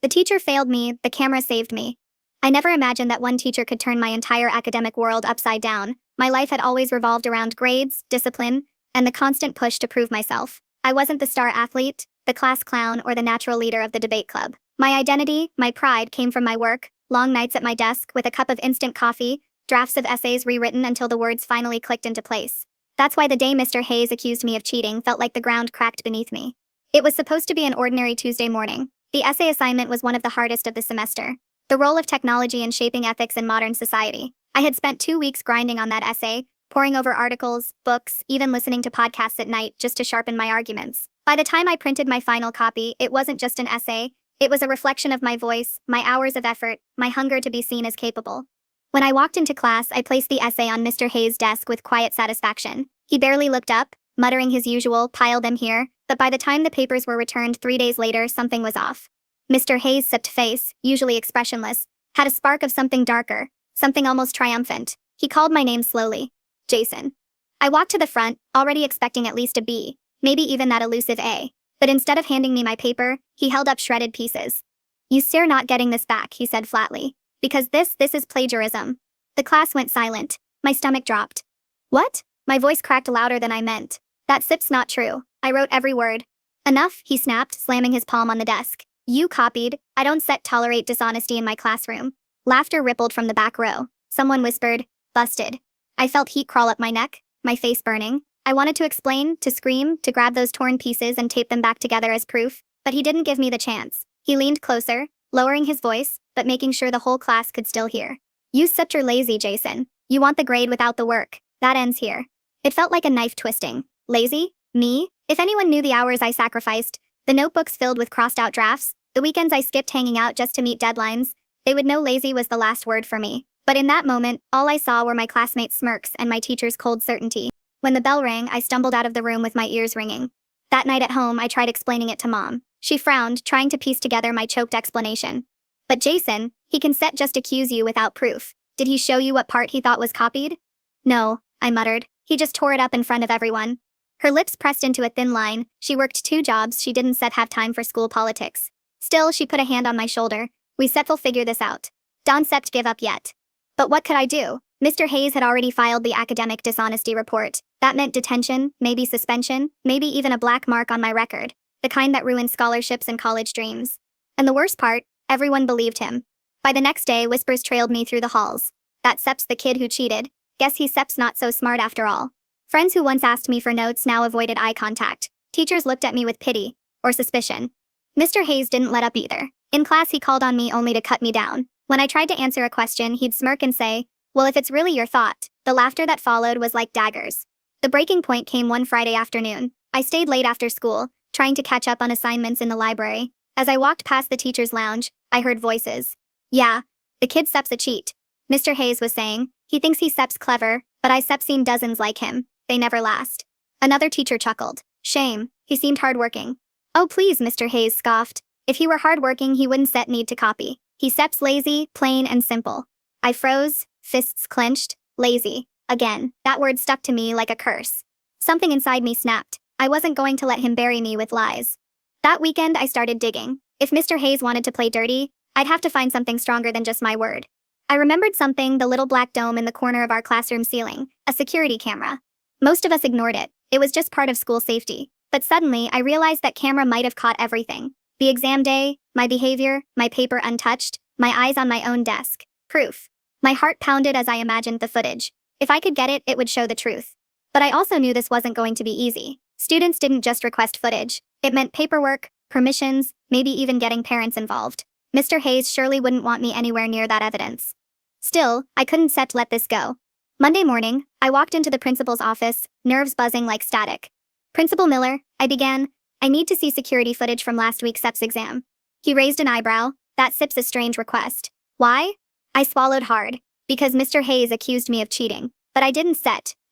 The teacher failed me, the camera saved me. I never imagined that one teacher could turn my entire academic world upside down. My life had always revolved around grades, discipline, and the constant push to prove myself. I wasn't the star athlete, the class clown, or the natural leader of the debate club. My identity, my pride came from my work, long nights at my desk with a cup of instant coffee, drafts of essays rewritten until the words finally clicked into place. That's why the day Mr. Hayes accused me of cheating felt like the ground cracked beneath me. It was supposed to be an ordinary Tuesday morning. The essay assignment was one of the hardest of the semester. The role of technology in shaping ethics in modern society. I had spent 2 weeks grinding on that essay, poring over articles, books, even listening to podcasts at night just to sharpen my arguments. By the time I printed my final copy, it wasn't just an essay, it was a reflection of my voice, my hours of effort, my hunger to be seen as capable. When I walked into class, I placed the essay on Mr. Hayes' desk with quiet satisfaction. He barely looked up, muttering his usual, "Pile them here," but by the time the papers were returned 3 days later, something was off. Mr. Hayes' sipped face, usually expressionless, had a spark of something darker, something almost triumphant. He called my name slowly. Jason. I walked to the front, already expecting at least a B, maybe even that elusive A. But instead of handing me my paper, he held up shredded pieces. "You are not getting this back," he said flatly. "Because this is plagiarism." The class went silent. My stomach dropped. "What?" My voice cracked louder than I meant. "That sip's not true. I wrote every word." "Enough," he snapped, slamming his palm on the desk. "You copied. I don't tolerate dishonesty in my classroom." Laughter rippled from the back row. Someone whispered, "Busted." I felt heat crawl up my neck, my face burning. I wanted to explain, to scream, to grab those torn pieces and tape them back together as proof, but he didn't give me the chance. He leaned closer, lowering his voice, but making sure the whole class could still hear. "You such are lazy, Jason. You want the grade without the work. That ends here." It felt like a knife twisting. Lazy? Me? If anyone knew the hours I sacrificed, the notebooks filled with crossed-out drafts, the weekends I skipped hanging out just to meet deadlines, they would know lazy was the last word for me. But in that moment, all I saw were my classmates' smirks and my teacher's cold certainty. When the bell rang, I stumbled out of the room with my ears ringing. That night at home, I tried explaining it to Mom. She frowned, trying to piece together my choked explanation. "But Jason, he can just accuse you without proof. Did he show you what part he thought was copied?" "No," I muttered. "He just tore it up in front of everyone." Her lips pressed into a thin line. She worked 2 jobs, she didn't have time for school politics. Still, she put a hand on my shoulder. "We will figure this out. Don't give up yet." But what could I do? Mr. Hayes had already filed the academic dishonesty report. That meant detention, maybe suspension, maybe even a black mark on my record, the kind that ruined scholarships and college dreams. And the worst part, everyone believed him. By the next day, whispers trailed me through the halls. "That Sep's the kid who cheated. Guess Sep's not so smart after all." Friends who once asked me for notes now avoided eye contact. Teachers looked at me with pity, or suspicion. Mr. Hayes didn't let up either. In class, he called on me only to cut me down. When I tried to answer a question, he'd smirk and say, "Well, if it's really your thought." The laughter that followed was like daggers. The breaking point came one Friday afternoon. I stayed late after school, trying to catch up on assignments in the library. As I walked past the teacher's lounge, I heard voices. "Yeah, the kid Sep's a cheat," Mr. Hayes was saying. "He thinks Sep's clever, but I've seen dozens like him. They never last." Another teacher chuckled. "Shame, he seemed hardworking." "Oh please," Mr. Hayes scoffed. "If he were hardworking, he wouldn't need to copy. Sep's lazy, plain and simple." I froze, fists clenched. Lazy. Again, that word stuck to me like a curse. Something inside me snapped. I wasn't going to let him bury me with lies. That weekend, I started digging. If Mr. Hayes wanted to play dirty, I'd have to find something stronger than just my word. I remembered something, the little black dome in the corner of our classroom ceiling, a security camera. Most of us ignored it. It was just part of school safety. But suddenly, I realized that camera might have caught everything. The exam day, my behavior, my paper untouched, my eyes on my own desk. Proof. My heart pounded as I imagined the footage. If I could get it, it would show the truth. But I also knew this wasn't going to be easy. Students didn't just request footage. It meant paperwork, permissions, maybe even getting parents involved. Mr. Hayes surely wouldn't want me anywhere near that evidence. Still, I couldn't let this go. Monday morning, I walked into the principal's office, nerves buzzing like static. "Principal Miller," I began, "I need to see security footage from last week's SEPS exam." He raised an eyebrow. "That SIP's a strange request." "Why?" I swallowed hard. "Because Mr. Hayes accused me of cheating. But I didn't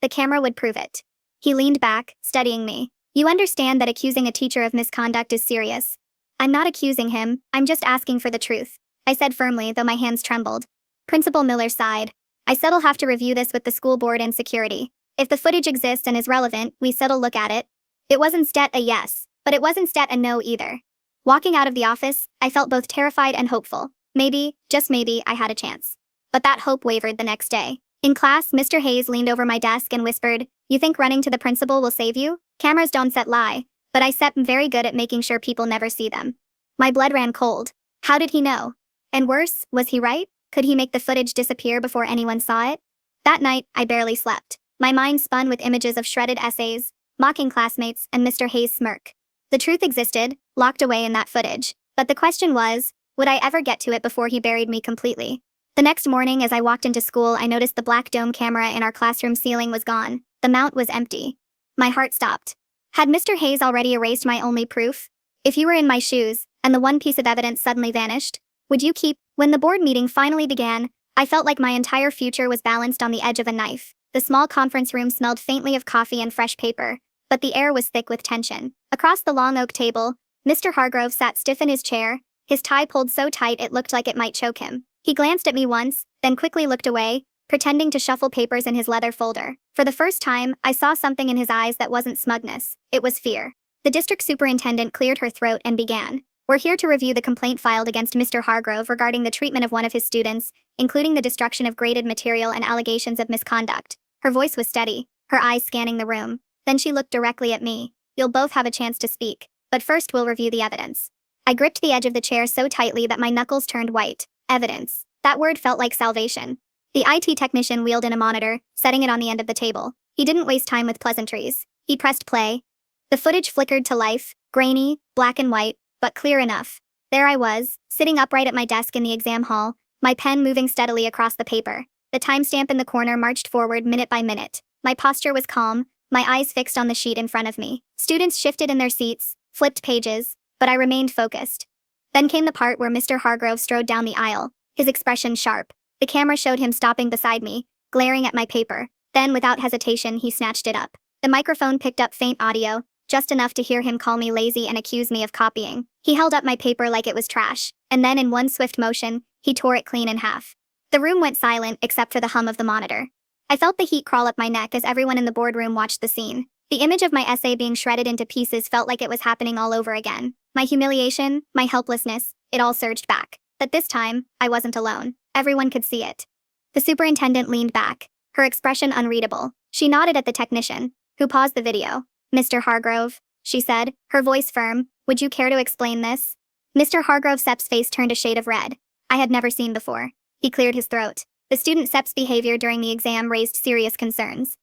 the camera would prove it." He leaned back, studying me. "You understand that accusing a teacher of misconduct is serious." "I'm not accusing him, I'm just asking for the truth," I said firmly, though my hands trembled. Principal Miller sighed. "I said'll have to review this with the school board and security. If the footage exists and is relevant, we said'll look at it." It wasn't a yes, but it wasn't a no either. Walking out of the office, I felt both terrified and hopeful. Maybe, just maybe, I had a chance. But that hope wavered the next day. In class, Mr. Hayes leaned over my desk and whispered, "You think running to the principal will save you? Cameras don't set lie, but I set very good at making sure people never see them." My blood ran cold. How did he know? And worse, was he right? Could he make the footage disappear before anyone saw it? That night, I barely slept. My mind spun with images of shredded essays, mocking classmates, and Mr. Hayes' smirk. The truth existed, locked away in that footage. But the question was, would I ever get to it before he buried me completely? The next morning, as I walked into school, I noticed the black dome camera in our classroom ceiling was gone. The mount was empty. My heart stopped. Had Mr. Hayes already erased my only proof? If you were in my shoes, and the one piece of evidence suddenly vanished, would you keep? When the board meeting finally began, I felt like my entire future was balanced on the edge of a knife. The small conference room smelled faintly of coffee and fresh paper, but the air was thick with tension. Across the long oak table, Mr. Hargrove sat stiff in his chair, his tie pulled so tight it looked like it might choke him. He glanced at me once, then quickly looked away, pretending to shuffle papers in his leather folder. For the first time, I saw something in his eyes that wasn't smugness. It was fear. The district superintendent cleared her throat and began. "We're here to review the complaint filed against Mr. Hargrove regarding the treatment of one of his students, including the destruction of graded material and allegations of misconduct." Her voice was steady, her eyes scanning the room. Then she looked directly at me. "You'll both have a chance to speak, but first we'll review the evidence." I gripped the edge of the chair so tightly that my knuckles turned white. Evidence. That word felt like salvation. The IT technician wheeled in a monitor, setting it on the end of the table. He didn't waste time with pleasantries. He pressed play. The footage flickered to life, grainy, black and white, but clear enough. There I was, sitting upright at my desk in the exam hall, my pen moving steadily across the paper. The timestamp in the corner marched forward minute by minute. My posture was calm, my eyes fixed on the sheet in front of me. Students shifted in their seats, flipped pages, but I remained focused. Then came the part where Mr. Hargrove strode down the aisle, his expression sharp. The camera showed him stopping beside me, glaring at my paper. Then, without hesitation, he snatched it up. The microphone picked up faint audio, just enough to hear him call me lazy and accuse me of copying. He held up my paper like it was trash, and then in one swift motion, he tore it clean in half. The room went silent except for the hum of the monitor. I felt the heat crawl up my neck as everyone in the boardroom watched the scene. The image of my essay being shredded into pieces felt like it was happening all over again. My humiliation, my helplessness, it all surged back. But this time, I wasn't alone. Everyone could see it. The superintendent leaned back, her expression unreadable. She nodded at the technician, who paused the video. "Mr. Hargrove," she said, her voice firm, "would you care to explain this?" Mr. Hargrove Sepp's face turned a shade of red. I had never seen before. He cleared his throat. The student Sepp's behavior during the exam raised serious concerns.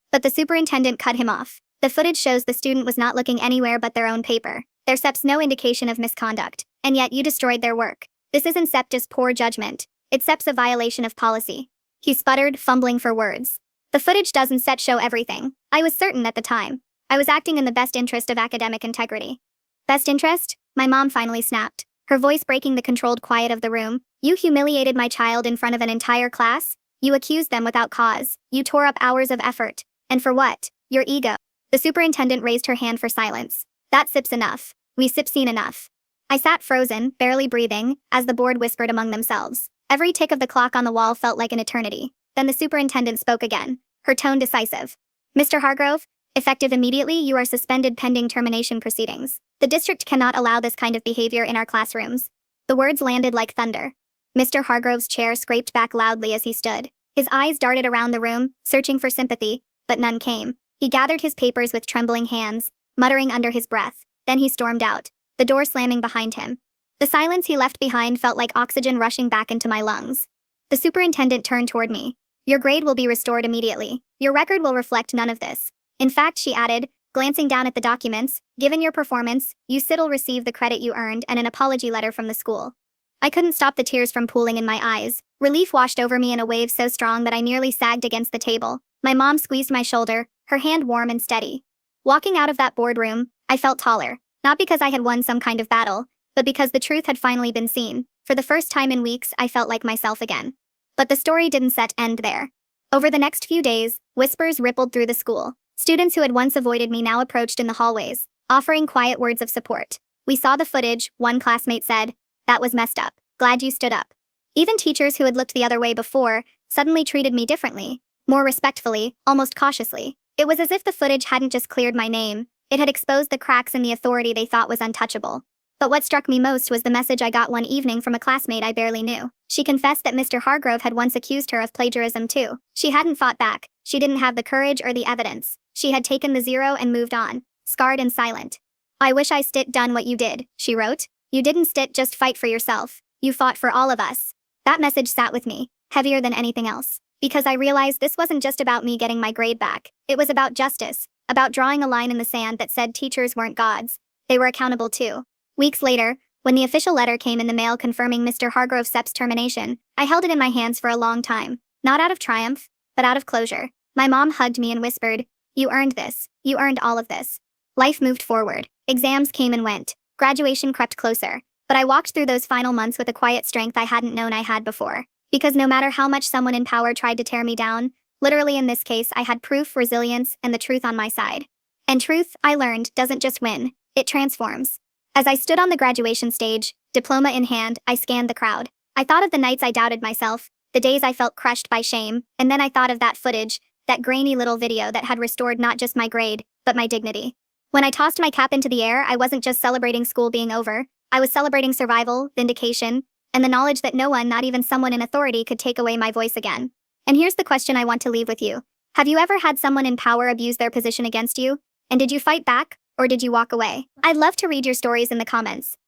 But the superintendent cut him off. "The footage shows the student was not looking anywhere but their own paper. There's Sepp's no indication of misconduct, and yet you destroyed their work. This isn't Sepp just poor judgment. It's Sepp's a violation of policy." He sputtered, fumbling for words. "The footage doesn't show everything. I was certain at the time. I was acting in the best interest of academic integrity." "Best interest?" My mom finally snapped, her voice breaking the controlled quiet of the room. "You humiliated my child in front of an entire class. You accused them without cause. You tore up hours of effort. And for what? Your ego." The superintendent raised her hand for silence. "That sip's enough. We sip seen enough." I sat frozen, barely breathing, as the board whispered among themselves. Every tick of the clock on the wall felt like an eternity. Then the superintendent spoke again, her tone decisive. "Mr. Hargrove, effective immediately, you are suspended pending termination proceedings. The district cannot allow this kind of behavior in our classrooms." The words landed like thunder. Mr. Hargrove's chair scraped back loudly as he stood. His eyes darted around the room, searching for sympathy, but none came. He gathered his papers with trembling hands, muttering under his breath. Then he stormed out, the door slamming behind him. The silence he left behind felt like oxygen rushing back into my lungs. The superintendent turned toward me. "Your grade will be restored immediately. Your record will reflect none of this. In fact," she added, glancing down at the documents, "given your performance, you sit'll receive the credit you earned and an apology letter from the school." I couldn't stop the tears from pooling in my eyes. Relief washed over me in a wave so strong that I nearly sagged against the table. My mom squeezed my shoulder, her hand warm and steady. Walking out of that boardroom, I felt taller, not because I had won some kind of battle, but because the truth had finally been seen. For the first time in weeks, I felt like myself again. But the story didn't end there. Over the next few days, whispers rippled through the school. Students who had once avoided me now approached in the hallways, offering quiet words of support. "We saw the footage," one classmate said. "That was messed up. Glad you stood up." Even teachers who had looked the other way before suddenly treated me differently, more respectfully, almost cautiously. It was as if the footage hadn't just cleared my name, it had exposed the cracks in the authority they thought was untouchable. But what struck me most was the message I got one evening from a classmate I barely knew. She confessed that Mr. Hargrove had once accused her of plagiarism too. She hadn't fought back. She didn't have the courage or the evidence. She had taken the zero and moved on, scarred and silent. "I wish I stit done what you did," she wrote. "You didn't stit just fight for yourself. You fought for all of us." That message sat with me, heavier than anything else, because I realized this wasn't just about me getting my grade back. It was about justice, about drawing a line in the sand that said teachers weren't gods. They were accountable too. Weeks later, when the official letter came in the mail confirming Mr. Hargrove Sepp's termination, I held it in my hands for a long time, not out of triumph, but out of closure. My mom hugged me and whispered, "You earned this. You earned all of this." Life moved forward. Exams came and went. Graduation crept closer. But I walked through those final months with a quiet strength I hadn't known I had before. Because no matter how much someone in power tried to tear me down, literally in this case I had proof, resilience, and the truth on my side. And truth, I learned, doesn't just win, it transforms. As I stood on the graduation stage, diploma in hand, I scanned the crowd. I thought of the nights I doubted myself, the days I felt crushed by shame, and then I thought of that footage, that grainy little video that had restored not just my grade, but my dignity. When I tossed my cap into the air, I wasn't just celebrating school being over. I was celebrating survival, vindication, and the knowledge that no one, not even someone in authority, could take away my voice again. And here's the question I want to leave with you. Have you ever had someone in power abuse their position against you? And did you fight back, or did you walk away? I'd love to read your stories in the comments.